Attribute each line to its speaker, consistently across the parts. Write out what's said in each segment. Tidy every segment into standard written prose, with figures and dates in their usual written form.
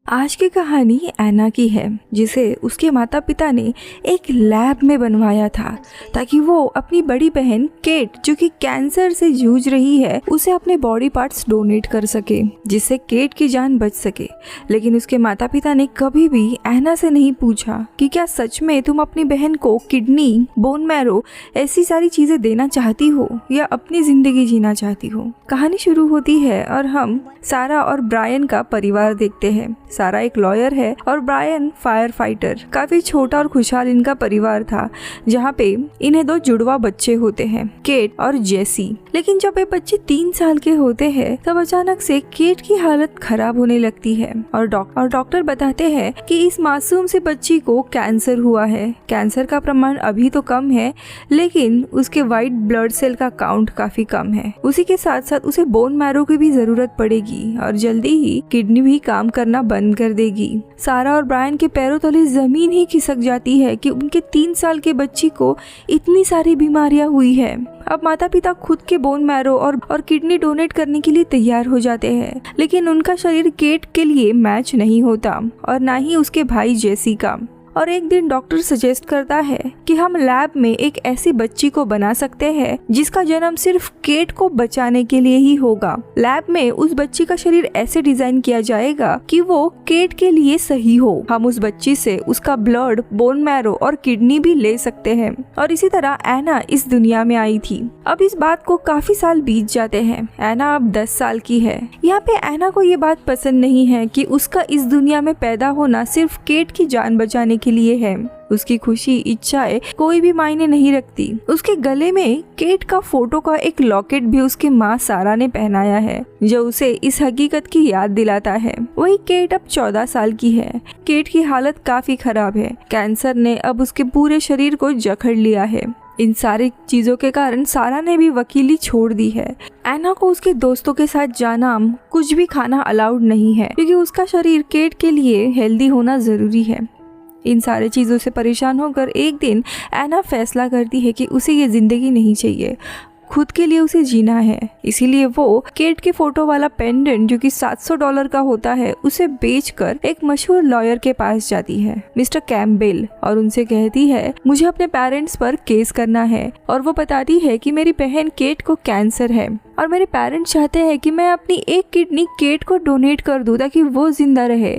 Speaker 1: आज की कहानी एना की है, जिसे उसके माता पिता ने एक लैब में बनवाया था ताकि वो अपनी बड़ी बहन केट, जो कि कैंसर से जूझ रही है, उसे अपने बॉडी पार्ट्स डोनेट कर सके, जिससे केट की जान बच सके। लेकिन उसके माता पिता ने कभी भी एना से नहीं पूछा कि क्या सच में तुम अपनी बहन को किडनी, बोन मैरो, ऐसी सारी चीजें देना चाहती हो या अपनी जिंदगी जीना चाहती हो। कहानी शुरू होती है और हम सारा और ब्रायन का परिवार देखते हैं। सारा एक लॉयर है और ब्रायन फायर फाइटर। काफी छोटा और खुशहाल इनका परिवार था, जहाँ पे इन्हें 2 जुड़वा बच्चे होते हैं, केट और जेसी। लेकिन जब ये बच्चे 3 साल के होते हैं तब अचानक से केट की हालत खराब होने लगती है और डॉक्टर बताते हैं कि इस मासूम से बच्ची को कैंसर हुआ है। कैंसर का प्रमाण अभी तो कम है, लेकिन उसके व्हाइट ब्लड सेल का काउंट काफी कम है। उसी के साथ साथ उसे बोन मैरो की भी जरूरत पड़ेगी और जल्दी ही किडनी भी काम करना बंद कर देगी। सारा और ब्रायन के पैरों तले जमीन ही खिसक जाती है कि उनके 3 साल के बच्ची को इतनी सारी बीमारियां हुई है। अब माता पिता खुद के बोन मैरो और किडनी डोनेट करने के लिए तैयार हो जाते हैं, लेकिन उनका शरीर केट के लिए मैच नहीं होता और ना ही उसके भाई जेसी का। और एक दिन डॉक्टर सजेस्ट करता है कि हम लैब में एक ऐसी बच्ची को बना सकते हैं जिसका जन्म सिर्फ केट को बचाने के लिए ही होगा। लैब में उस बच्ची का शरीर ऐसे डिजाइन किया जाएगा कि वो केट के लिए सही हो। हम उस बच्ची से उसका ब्लड, बोन मैरो और किडनी भी ले सकते हैं। और इसी तरह एना इस दुनिया में आई थी। अब इस बात को काफी साल बीत जाते हैं। एना अब 10 साल की है। यहाँ पे एना को ये बात पसंद नहीं है कि उसका इस दुनिया में पैदा होना सिर्फ केट की जान बचाने के लिए है। उसकी खुशी, इच्छाएं कोई भी मायने नहीं रखती। उसके गले में केट का फोटो का एक लॉकेट भी उसके माँ सारा ने पहनाया है, जो उसे इस हकीकत की याद दिलाता है। वही केट अब 14 साल की है। केट की हालत काफी खराब है। कैंसर ने अब उसके पूरे शरीर को जकड़ लिया है। इन सारी चीजों के कारण सारा ने भी वकीली छोड़ दी है। एना को उसके दोस्तों के साथ जाना, कुछ भी खाना अलाउड नहीं है, क्योंकि उसका शरीर केट के लिए हेल्दी होना जरूरी है। इन सारे चीज़ों से परेशान होकर एक दिन एना फैसला करती है कि उसे ये जिंदगी नहीं चाहिए, खुद के लिए उसे जीना है। इसीलिए वो केट के फोटो वाला पेंडेंट, जो कि $700 का होता है, उसे बेचकर एक मशहूर लॉयर के पास जाती है, मिस्टर कैम्पबेल, और उनसे कहती है मुझे अपने पेरेंट्स पर केस करना है। और वो बताती है कि मेरी बहन केट को कैंसर है और मेरे पेरेंट्स चाहते हैं कि मैं अपनी एक किडनी केट को डोनेट कर दूं ताकि वो जिंदा रहे।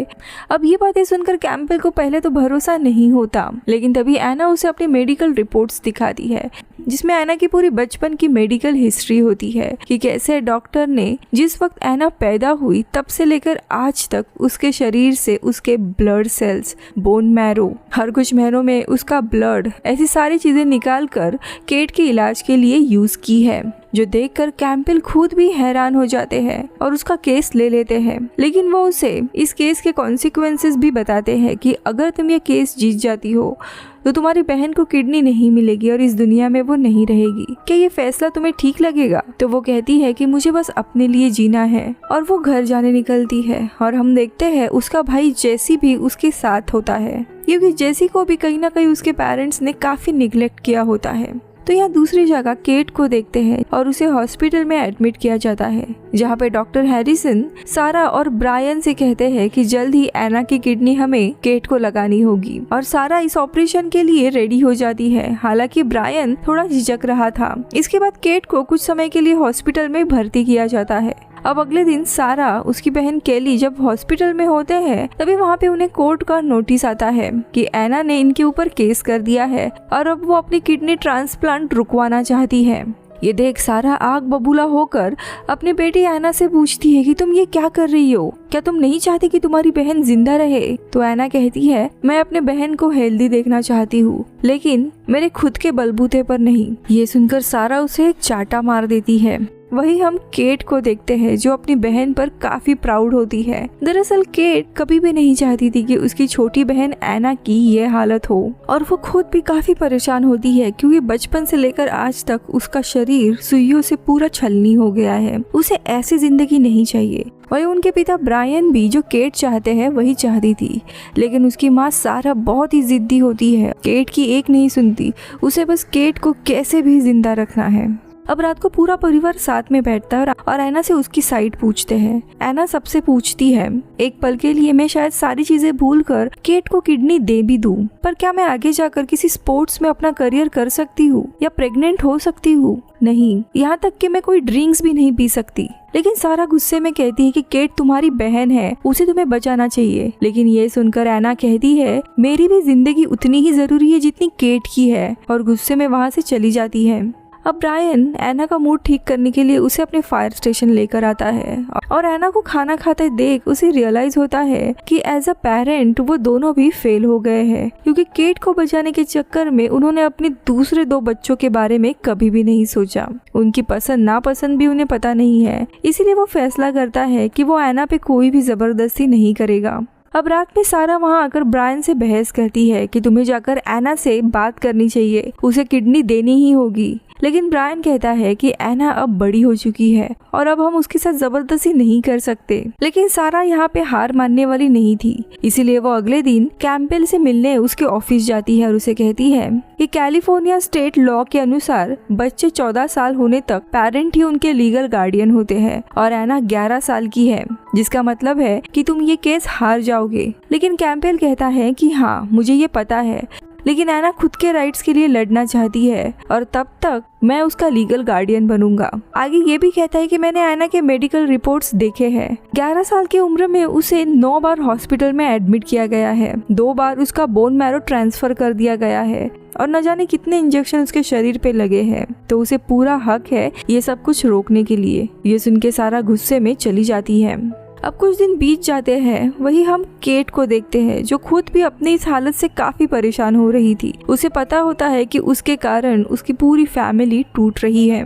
Speaker 1: अब ये बातें सुनकर कैम्पबेल को पहले तो भरोसा नहीं होता, लेकिन तभी एना उसे अपनी मेडिकल रिपोर्ट्स दिखाती है, जिसमें एना की पूरी बचपन की मेडिकल हिस्ट्री होती है कि कैसे डॉक्टर ने जिस वक्त एना पैदा हुई तब से लेकर आज तक उसके शरीर से उसके ब्लड सेल्स, बोन मैरो, हर कुछ महीनों में उसका ब्लड, ऐसी सारी चीजें निकाल कर केट के इलाज के लिए यूज की है। जो देखकर कैम्पबेल खुद भी हैरान हो जाते हैं और उसका केस ले लेते हैं। लेकिन वो उसे इस केस के कॉन्सिक्वेंसेस भी बताते हैं कि अगर तुम ये केस जीत जाती हो तो तुम्हारी बहन को किडनी नहीं मिलेगी और इस दुनिया में वो नहीं रहेगी। क्या ये फैसला तुम्हें ठीक लगेगा? तो वो कहती है कि मुझे बस अपने लिए जीना है, और वो घर जाने निकलती है। और हम देखते हैं उसका भाई जेसी भी उसके साथ होता है, क्योंकि जेसी को भी कहीं ना कहीं उसके पेरेंट्स ने काफी निग्लेक्ट किया होता है। तो यहाँ दूसरी जगह केट को देखते हैं और उसे हॉस्पिटल में एडमिट किया जाता है, जहाँ पे डॉक्टर हैरिसन सारा और ब्रायन से कहते हैं कि जल्द ही एना की किडनी हमें केट को लगानी होगी। और सारा इस ऑपरेशन के लिए रेडी हो जाती है, हालांकि ब्रायन थोड़ा झिझक रहा था। इसके बाद केट को कुछ समय के लिए हॉस्पिटल में भर्ती किया जाता है। अब अगले दिन सारा, उसकी बहन केली जब हॉस्पिटल में होते हैं तभी वहाँ पे उन्हें कोर्ट का नोटिस आता है कि एना ने इनके ऊपर केस कर दिया है और अब वो अपनी किडनी ट्रांसप्लांट रुकवाना चाहती है। ये देख सारा आग बबूला होकर अपनी बेटी एना से पूछती है कि तुम ये क्या कर रही हो? क्या तुम नहीं चाहती कि तुम्हारी बहन जिंदा रहे? तो एना कहती है मैं अपने बहन को हेल्दी देखना चाहती हूँ, लेकिन मेरे खुद के बलबूते पर नहीं। ये सुनकर सारा उसे एक चाटा मार देती है। वही हम केट को देखते हैं, जो अपनी बहन पर काफी प्राउड होती है। दरअसल केट कभी भी नहीं चाहती थी कि उसकी छोटी बहन एना की ये हालत हो, और वो खुद भी काफी परेशान होती है, क्योंकि बचपन से लेकर आज तक उसका शरीर सुइयों से पूरा छलनी हो गया है। उसे ऐसी जिंदगी नहीं चाहिए। वही उनके पिता ब्रायन भी जो केट चाहते हैं वही चाहती थी, लेकिन उसकी माँ सारा बहुत ही जिद्दी होती है। केट की एक नहीं सुनती, उसे बस केट को कैसे भी जिंदा रखना है। अब रात को पूरा परिवार साथ में बैठता है और एना से उसकी साइड पूछते हैं। एना सबसे पूछती है, एक पल के लिए मैं शायद सारी चीजें भूल कर केट को किडनी दे भी दूं, पर क्या मैं आगे जाकर किसी स्पोर्ट्स में अपना करियर कर सकती हूँ या प्रेग्नेंट हो सकती हूँ? नहीं, यहाँ तक कि मैं कोई ड्रिंक्स भी नहीं पी सकती। लेकिन सारा गुस्से में कहती है कि केट तुम्हारी बहन है, उसे तुम्हें बचाना चाहिए। लेकिन ये सुनकर एना कहती है, मेरी भी जिंदगी उतनी ही जरूरी है जितनी केट की है, और गुस्से में वहाँ से चली जाती है। अब ब्रायन एना का मूड ठीक करने के लिए उसे अपने फायर स्टेशन लेकर आता है और एना को खाना खाते देख उसे रियलाइज होता है कि एज अ पेरेंट वो दोनों भी फेल हो गए हैं, क्योंकि केट को बचाने के चक्कर में उन्होंने अपने दूसरे 2 बच्चों के बारे में कभी भी नहीं सोचा। उनकी पसंद नापसंद भी उन्हें पता नहीं है, इसीलिए वो फैसला करता है कि वो एना पे कोई भी जबरदस्ती नहीं करेगा। अब रात में सारा वहाँ आकर ब्रायन से बहस करती है कि तुम्हें जाकर एना से बात करनी चाहिए, उसे किडनी देनी ही होगी। लेकिन ब्रायन कहता है कि एना अब बड़ी हो चुकी है और अब हम उसके साथ जबरदस्ती नहीं कर सकते। लेकिन सारा यहाँ पे हार मानने वाली नहीं थी, इसीलिए वो अगले दिन कैंपेल से मिलने उसके ऑफिस जाती है और उसे कहती है कि कैलिफोर्निया स्टेट लॉ के अनुसार बच्चे 14 साल होने तक पेरेंट ही उनके लीगल गार्डियन होते हैं और एना 11 साल की है, जिसका मतलब है कि तुम ये केस हार जाओगे। लेकिन कैंपेल कहता है कि हाँ मुझे ये पता है, लेकिन एना खुद के राइट्स के लिए लड़ना चाहती है और तब तक मैं उसका लीगल गार्डियन बनूंगा। आगे ये भी कहता है कि मैंने एना के मेडिकल रिपोर्ट्स देखे हैं। 11 साल की उम्र में उसे 9 बार हॉस्पिटल में एडमिट किया गया है, 2 बार उसका बोन मैरो ट्रांसफर कर दिया गया है और न जाने कितने इंजेक्शन उसके शरीर पे लगे हैं, तो उसे पूरा हक है ये सब कुछ रोकने के लिए। ये सुन के सारा गुस्से में चली जाती है। अब कुछ दिन बीत जाते हैं, वही हम केट को देखते हैं जो खुद भी अपनी इस हालत से काफी परेशान हो रही थी। उसे पता होता है कि उसके कारण उसकी पूरी फैमिली टूट रही है।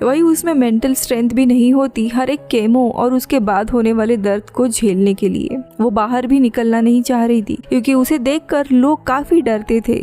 Speaker 1: वही उसमें मेंटल स्ट्रेंथ भी नहीं होती हर एक केमो और उसके बाद होने वाले दर्द को झेलने के लिए। वो बाहर भी निकलना नहीं चाह रही थी क्योंकि उसे देखकर लोग काफी डरते थे।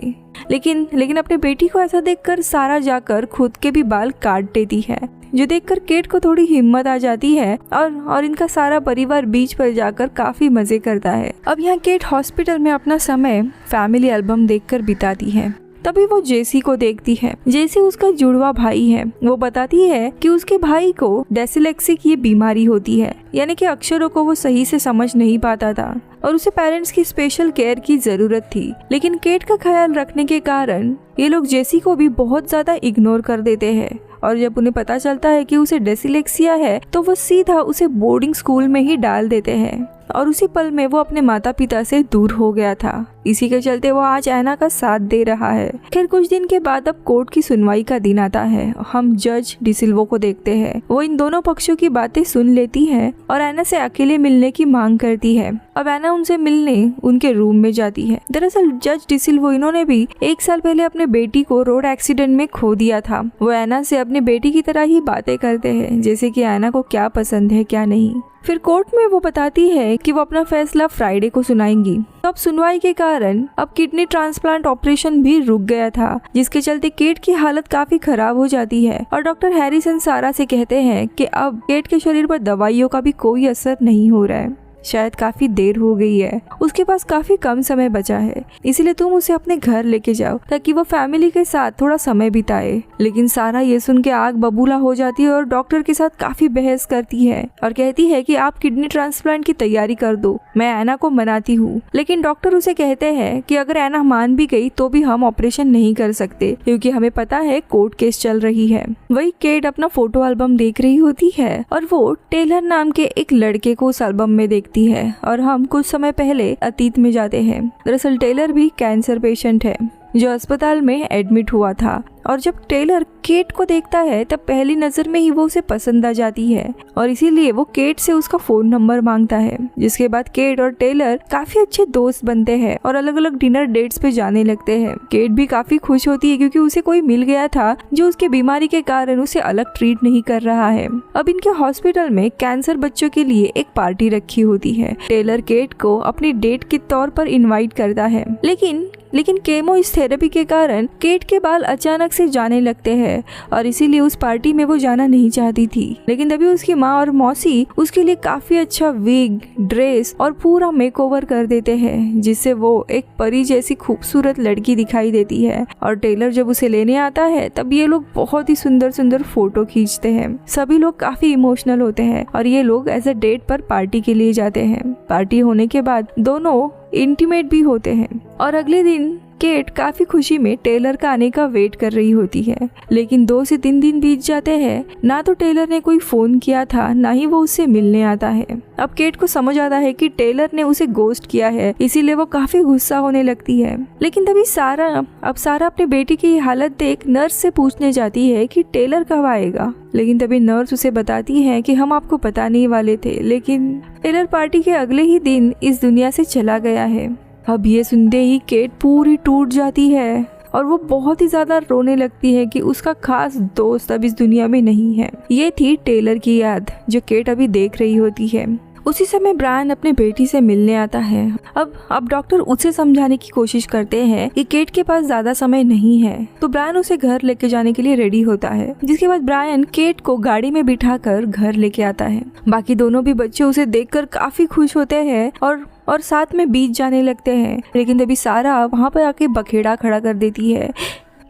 Speaker 1: लेकिन अपने बेटी को ऐसा देखकर सारा जाकर खुद के भी बाल काट देती है, जो देखकर केट को थोड़ी हिम्मत आ जाती है और इनका सारा परिवार बीच पर जाकर काफी मजे करता है। अब यहाँ केट हॉस्पिटल में अपना समय फैमिली एल्बम देखकर बिताती है। तभी वो जेसी को देखती है। जेसी उसका जुड़वा भाई है। वो बताती है कि उसके भाई को डिसलेक्सिक ये बीमारी होती है, यानी कि अक्षरों को वो सही से समझ नहीं पाता था और उसे पेरेंट्स की स्पेशल केयर की जरूरत थी। लेकिन केट का ख्याल रखने के कारण ये लोग जेसी को भी बहुत ज्यादा इग्नोर कर देते हैं और जब उन्हें पता चलता है कि उसे डिसलेक्सिया है तो वो सीधा उसे बोर्डिंग स्कूल में ही डाल देते हैं और उसी पल में वो अपने माता पिता से दूर हो गया था। इसी के चलते वो आज एना का साथ दे रहा है। खैर कुछ दिन के बाद अब कोर्ट की सुनवाई का दिन आता है। हम जज डिसिल्वो को देखते हैं। वो इन दोनों पक्षों की बातें सुन लेती है और एना से अकेले मिलने की मांग करती है। अब एना उनसे मिलने उनके रूम में जाती है। दरअसल जज डिसिल्वो इन्होंने भी 1 साल पहले अपने बेटी को रोड एक्सीडेंट में खो दिया था। वो एना से अपने बेटी की तरह ही बातें करते हैं, जैसे कि एना को क्या पसंद है क्या नहीं। फिर कोर्ट में वो बताती है कि वो अपना फैसला फ्राइडे को सुनाएंगी। अब सुनवाई के कारण अब किडनी ट्रांसप्लांट ऑपरेशन भी रुक गया था, जिसके चलते केट की हालत काफी खराब हो जाती है और डॉक्टर हैरिसन सारा से कहते हैं कि अब केट के शरीर पर दवाइयों का भी कोई असर नहीं हो रहा है। शायद काफी देर हो गई है, उसके पास काफी कम समय बचा है, इसीलिए तुम उसे अपने घर लेके जाओ ताकि वो फैमिली के साथ थोड़ा समय बिताए। लेकिन सारा ये सुन के आग बबूला हो जाती है और डॉक्टर के साथ काफी बहस करती है और कहती है कि आप किडनी ट्रांसप्लांट की तैयारी कर दो, मैं एना को मनाती हूँ। लेकिन डॉक्टर उसे कहते हैं कि अगर एना मान भी गई तो भी हम ऑपरेशन नहीं कर सकते क्योंकि हमें पता है कोर्ट केस चल रही है। वही केट अपना फोटो एल्बम देख रही होती है और वो टेलर नाम के एक लड़के को उस एल्बम में देखती है और हम कुछ समय पहले अतीत में जाते हैं। दरअसल टेलर भी कैंसर पेशेंट है जो अस्पताल में एडमिट हुआ था और जब टेलर केट को देखता है तब पहली नजर में ही वो उसे पसंद आ जाती है और इसीलिए वो केट से उसका फोन नंबर मांगता है। जिसके बाद केट और टेलर काफी अच्छे दोस्त बनते हैं और अलग अलग डिनर डेट्स पे जाने लगते हैं। केट भी काफी खुश होती है क्योंकि उसे कोई मिल गया था जो उसके बीमारी के कारण उसे अलग ट्रीट नहीं कर रहा है। अब इनके हॉस्पिटल में कैंसर बच्चों के लिए एक पार्टी रखी होती है। टेलर केट को अपनी डेट के तौर पर इन्वाइट करता है, लेकिन लेकिन केमो इस थेरेपी के कारण केट के बाल अचानक से जाने लगते हैं और इसीलिए उस पार्टी में वो जाना नहीं चाहती थी। लेकिन तभी उसकी माँ और मौसी उसके लिए काफी अच्छा विग, ड्रेस और पूरा मेकओवर कर देते हैं, जिससे वो एक परी जैसी खूबसूरत लड़की दिखाई देती है। और टेलर जब उसे लेने आता है तब ये लोग बहुत ही सुंदर सुंदर फोटो खींचते हैं। सभी लोग काफी इमोशनल होते हैं और ये लोग एज अ डेट पर पार्टी के लिए जाते हैं। पार्टी होने के बाद दोनों इंटीमेट भी होते हैं और अगले दिन केट काफी खुशी में टेलर का आने का वेट कर रही होती है। लेकिन 2 से 3 दिन बीत जाते हैं, ना तो टेलर ने कोई फोन किया था, ना ही वो उससे मिलने आता है। अब केट को समझ आता है कि टेलर ने उसे गोस्ट किया है, इसीलिए वो काफी गुस्सा होने लगती है। लेकिन तभी सारा अपनी बेटी की हालत देख नर्स से पूछने जाती है कि टेलर कब आएगा। लेकिन तभी नर्स उसे बताती है कि हम आपको बताने वाले थे, लेकिन टेलर पार्टी के अगले ही दिन इस दुनिया से चला गया है। अब ये सुनते ही केट पूरी टूट जाती है और वो बहुत ही ज्यादा रोने लगती है कि उसका खास दोस्त अब इस दुनिया में नहीं है। ये थी टेलर की याद जो केट अभी देख रही होती है। उसी समय ब्रायन अपने बेटी से मिलने आता है। अब डॉक्टर उसे समझाने की कोशिश करते हैं कि केट के पास ज्यादा समय नहीं है, तो ब्रायन उसे घर लेके जाने के लिए रेडी होता है। जिसके बाद ब्रायन केट को गाड़ी में बिठाकर घर लेके आता है। बाकी दोनों भी बच्चे उसे देखकर काफी खुश होते हैं और साथ में बीच जाने लगते हैं। लेकिन तभी सारा वहाँ पर आके बखेड़ा खड़ा कर देती है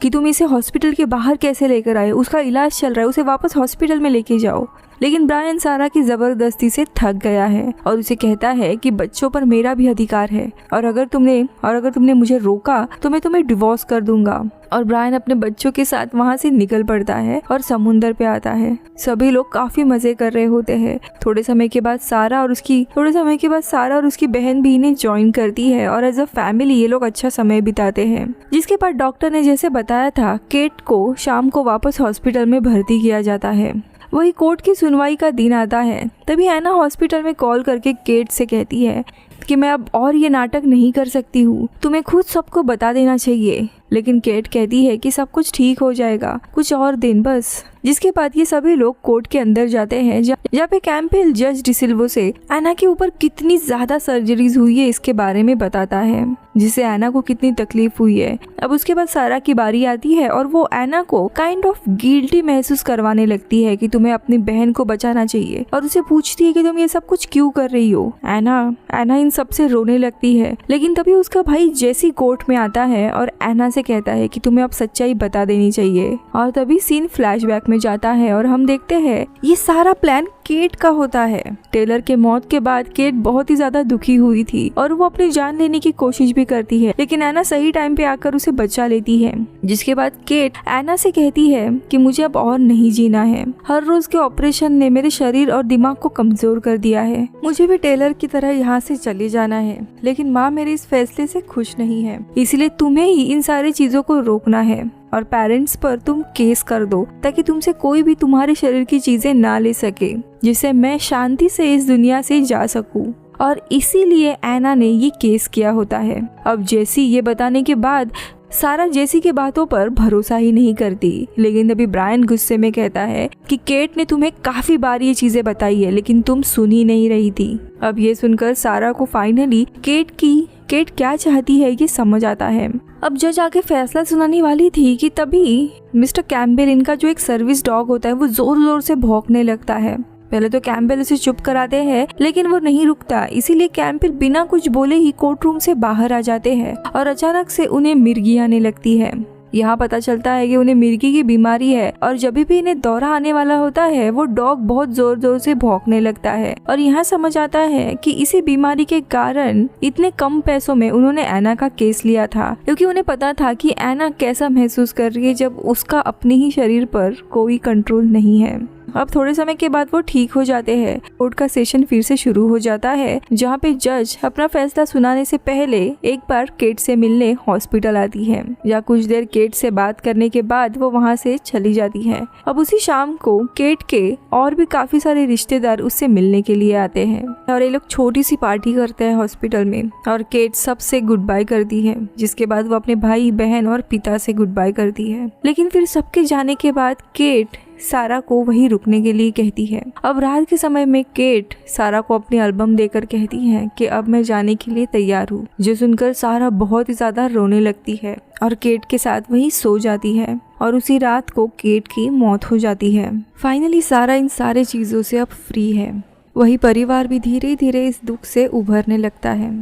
Speaker 1: कि तुम इसे हॉस्पिटल के बाहर कैसे लेकर आए, उसका इलाज चल रहा है, उसे वापस हॉस्पिटल में लेके जाओ। लेकिन ब्रायन सारा की जबरदस्ती से थक गया है और उसे कहता है कि बच्चों पर मेरा भी अधिकार है और अगर तुमने मुझे रोका तो मैं तुम्हें डिवोर्स कर दूंगा। और ब्रायन अपने बच्चों के साथ वहाँ से निकल पड़ता है और समुंदर पे आता है। सभी लोग काफी मजे कर रहे होते हैं। थोड़े समय के बाद सारा और उसकी बहन भी इन्हें ज्वाइन करती है और एज अ फैमिली ये लोग अच्छा समय बिताते हैं। जिसके बाद डॉक्टर ने जैसे बताया था, केट को शाम को वापस हॉस्पिटल में भर्ती किया जाता है। वही कोर्ट की सुनवाई का दिन आता है। तभी एना हॉस्पिटल में कॉल करके केट से कहती है कि मैं अब और ये नाटक नहीं कर सकती हूँ, तुम्हें खुद सबको बता देना चाहिए। लेकिन केट कहती है कि सब कुछ ठीक हो जाएगा, कुछ और दिन बस। जिसके बाद ये सभी लोग कोर्ट के अंदर जाते हैं जहाँ पे कैम्पबेल जज डिसिल्वो से एना के ऊपर कितनी ज्यादा सर्जरीज हुई है इसके बारे में बताता है, जिससे एना को कितनी तकलीफ हुई है। अब उसके बाद सारा की बारी आती है और वो एना को काइंड ऑफ गिल्टी महसूस करवाने लगती है कि तुम्हें अपनी बहन को बचाना चाहिए और उसे पूछती है कि तुम ये सब कुछ क्यों कर रही हो। एना इन सब से रोने लगती है। लेकिन तभी उसका भाई जेसी कोर्ट में आता है और एना से कहता है कि तुम्हें अब सच्चाई बता देनी चाहिए। और तभी सीन फ्लैशबैक में जाता है और हम देखते हैं ये सारा प्लान केट का होता है। टेलर के मौत के बाद केट बहुत ही ज्यादा दुखी हुई थी और वो अपनी जान लेने की कोशिश भी करती है, लेकिन एना सही टाइम पे आकर उसे बचा लेती है। जिसके बाद केट एना से कहती है कि मुझे अब और नहीं जीना है, हर रोज के ऑपरेशन ने मेरे शरीर और दिमाग को कमजोर कर दिया है, मुझे भी टेलर की तरह यहाँ से चले जाना है। लेकिन माँ मेरे इस फैसले से खुश नहीं है, इसलिए तुम्हें ही इन सारी चीजों को रोकना है और पेरेंट्स पर तुम केस कर दो ताकि तुमसे कोई भी तुम्हारे शरीर की चीजें ना ले सके, जिससे मैं शांति से इस दुनिया से जा सकूं। और इसीलिए एना ने ये केस किया होता है। अब जेसी ये बताने के बाद सारा जेसी के बातों पर भरोसा ही नहीं करती। लेकिन तभी ब्रायन गुस्से में कहता है कि केट ने तुम्हें काफी बार ये चीजें बताई है, लेकिन तुम सुन ही नहीं रही थी। अब ये सुनकर सारा को फाइनली केट क्या चाहती है ये समझ आता है। अब जज आके फैसला सुनाने वाली थी कि तभी मिस्टर कैम्पबेल, इनका जो एक सर्विस डॉग होता है, वो जोर जोर से भौंकने लगता है। पहले तो कैम्पबेल उसे चुप कराते हैं, लेकिन वो नहीं रुकता। इसीलिए कैम्पबेल बिना कुछ बोले ही कोर्ट रूम से बाहर आ जाते हैं और अचानक से उन्हें मिर्गी आने लगती है। यहाँ पता चलता है कि उन्हें मिर्गी की बीमारी है और जब भी इन्हें दौरा आने वाला होता है वो डॉग बहुत जोर जोर से भौंकने लगता है। और यहाँ समझ आता है कि इसी बीमारी के कारण इतने कम पैसों में उन्होंने एना का केस लिया था, क्योंकि उन्हें पता था कि एना कैसा महसूस कर रही है जब उसका अपने ही शरीर पर कोई कंट्रोल नहीं है। अब थोड़े समय के बाद वो ठीक हो जाते हैं। कोर्ट का सेशन फिर से शुरू हो जाता है, जहाँ पे जज अपना फैसला सुनाने से पहले एक बार केट से मिलने हॉस्पिटल आती है। या कुछ देर केट से बात करने के बाद वो वहाँ से चली जाती है। अब उसी शाम को केट के और भी काफी सारे रिश्तेदार उससे मिलने के लिए आते हैं और ये लोग छोटी सी पार्टी करते हैं हॉस्पिटल में और केट सबसे गुड बाय करती है। जिसके बाद वो अपने भाई, बहन और पिता से गुड बाय करती है। लेकिन फिर सबके जाने के बाद केट सारा को वहीं रुकने के लिए कहती है। अब रात के समय में केट सारा को अपनी एल्बम देकर कहती है कि अब मैं जाने के लिए तैयार हूँ, जो सुनकर सारा बहुत ही ज्यादा रोने लगती है और केट के साथ वहीं सो जाती है और उसी रात को केट की मौत हो जाती है। फाइनली सारा इन सारे चीजों से अब फ्री है। वही परिवार भी धीरे धीरे इस दुख से उभरने लगता है।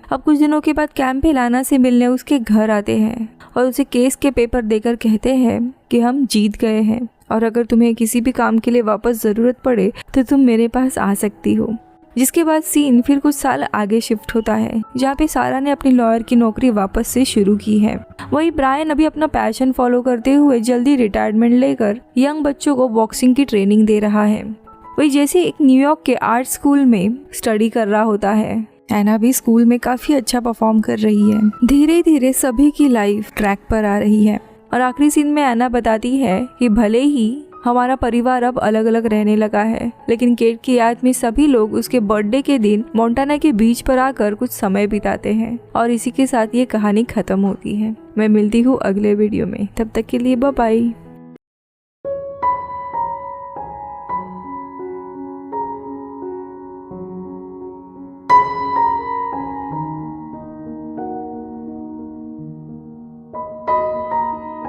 Speaker 1: अब कुछ दिनों के बाद कैंप लाना से मिलने उसके घर आते हैं और उसे केस के पेपर देकर कहते हैं कि हम जीत गए हैं और अगर तुम्हें किसी भी काम के लिए वापस ज़रूरत पड़े तो तुम मेरे पास आ सकती हो। जिसके बाद सीन फिर कुछ साल आगे शिफ्ट होता है, जहाँ पे सारा ने अपनी लॉयर की नौकरी वापस से शुरू की है। वही ब्रायन अभी अपना पैशन फॉलो करते हुए जल्दी रिटायरमेंट लेकर यंग बच्चों को बॉक्सिंग की ट्रेनिंग दे रहा है। वही जैसे एक न्यूयॉर्क के आर्ट स्कूल में स्टडी कर रहा होता है। एना भी स्कूल में काफी अच्छा परफॉर्म कर रही है। धीरे धीरे सभी की लाइफ ट्रैक पर आ रही है और आखिरी सीन में एना बताती है कि भले ही हमारा परिवार अब अलग अलग रहने लगा है, लेकिन केट की याद में सभी लोग उसके बर्थडे के दिन मोंटाना के बीच पर आकर कुछ समय बिताते हैं। और इसी के साथ ये कहानी खत्म होती है। मैं मिलती हूँ अगले वीडियो में, तब तक के लिए बाय बाय।